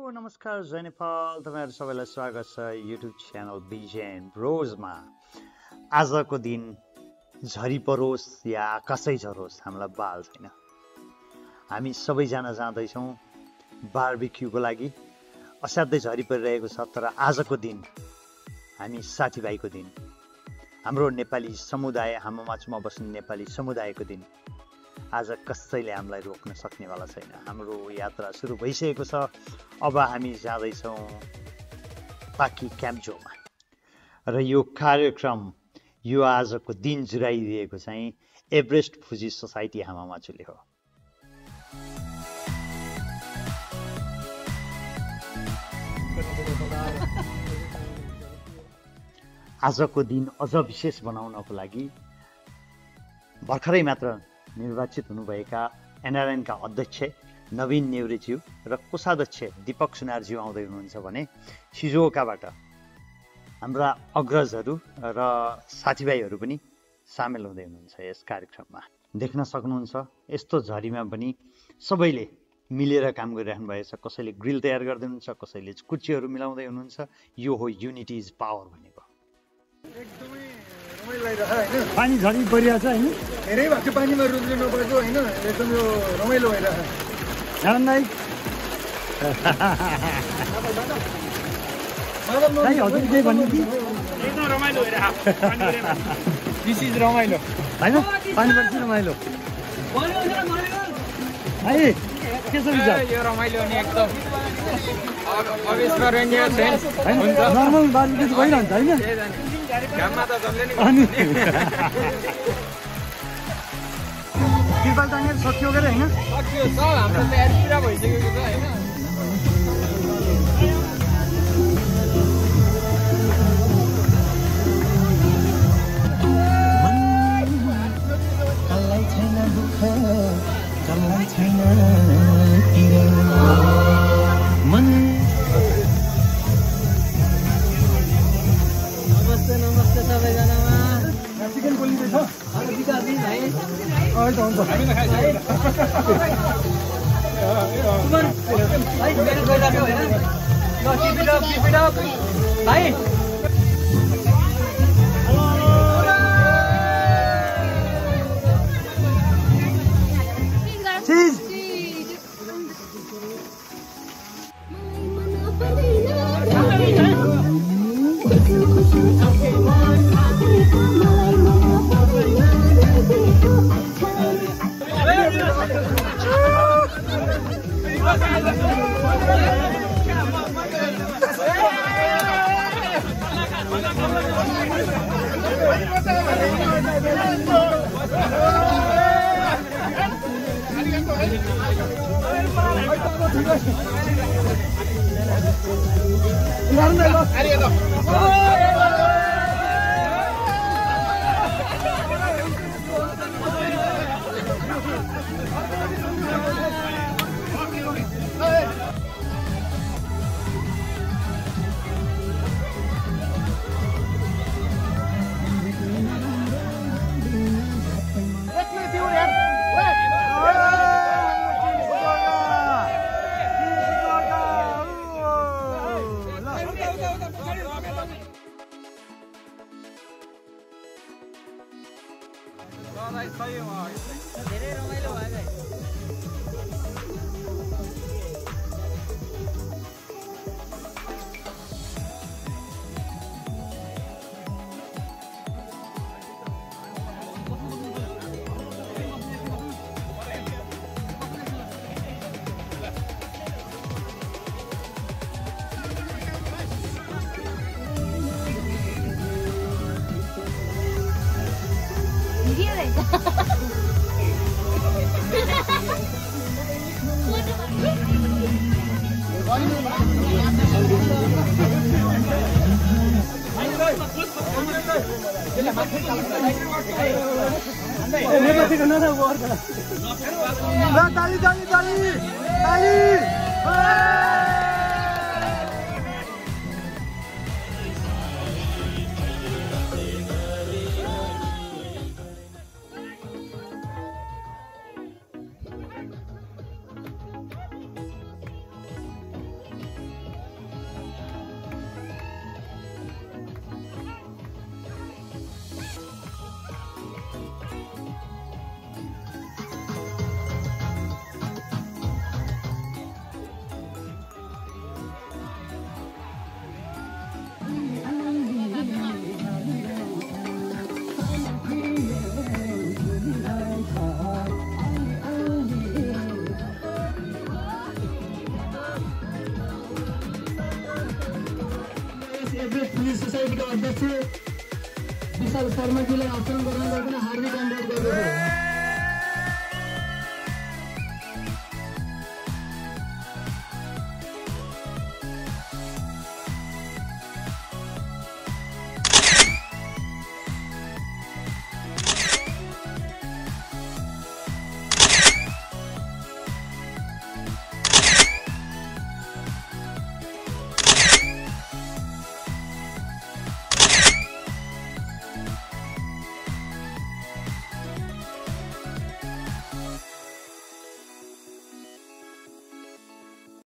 नमस्कार जय नेपाल तपाईहरु सबैलाई स्वागत छ युट्युब च्यानल बीजे एन्ड ब्रोजमा। आजको दिन झरी परोस् या आकाशै झरोस् हामीलाई बाल छैन। हामी सबैजना जाँदैछौँ बारबिक्युको लागि। असाध्यै झरी परिरहेको छ, तर आजको दिन हामी साथीभाइको दिन, हाम्रो नेपाली समुदाय, हाम्रोमाझमा बस्ने नेपाली समुदायको दिन। आज कसैले हामीलाई रोक्न सक्नेवाला छैन। हाम्रो यात्रा सुरु भइसकेको छ। अब हामी जाँदैछौँ पाकी क्याम्चोमा र यो कार्यक्रम, यो आजको दिन जुराइदिएको चाहिँ एभरेस्ट फुजी सोसाइटी हामामाचुले हो। आजको दिन अझ विशेष बनाउनको लागि भर्खरै मात्र निर्वाचित हुनुभएका एनआरएनका अध्यक्ष नवीन नेउरेज्यू र कोषाध्यक्ष दीपक सुनारज्यू आउँदै हुनुहुन्छ भने सिजोकाबाट हाम्रा अग्रजहरू र साथीभाइहरू पनि सामेल हुँदै हुनुहुन्छ यस कार्यक्रममा। देख्न सक्नुहुन्छ यस्तो झरीमा पनि सबैले मिलेर काम गरिराख्नु भएको छ। कसैले ग्रिल तयार गर्दै हुनुहुन्छ, कसैले कुर्चीहरू मिलाउँदै हुनुहुन्छ। यो हो युनिटी इज पावर भनेको। पानी झरी परिरहेछ हैन, धेरै भएको छ पानीमा रुच्नु नपरेको हैन, एकदम यो रमाइलो भइरहेछ। नारायण दाइ हजुर के भन्नु कि एकदम रमाइलो भइरहेछ। दिस इज रमाइलो हैन, पानी पर्छ रमाइलो है। के छ विचार? यो रमाइलो नि एकदम अविस्मरणीय छ। नर्मल बारबिक्यु भइरहन्छ हैन, घाममा त जम्ले नि अनि तिरपाल टाङ्गेर सकियो गरे हैन। सक्यो सब, हाम्रो तयारी पुरा भइसकेको छ हैन। नमस्ते सबैजनामा। चिकन बोलिँदैछ धेरै रमाइलो भयो। एसोसिएट पुलिस सोसाइटीका अध्यक्ष विशाल शर्माजीलाई आसन ग्रहण गर्न हार्दिक अनुरोध गर्दछु।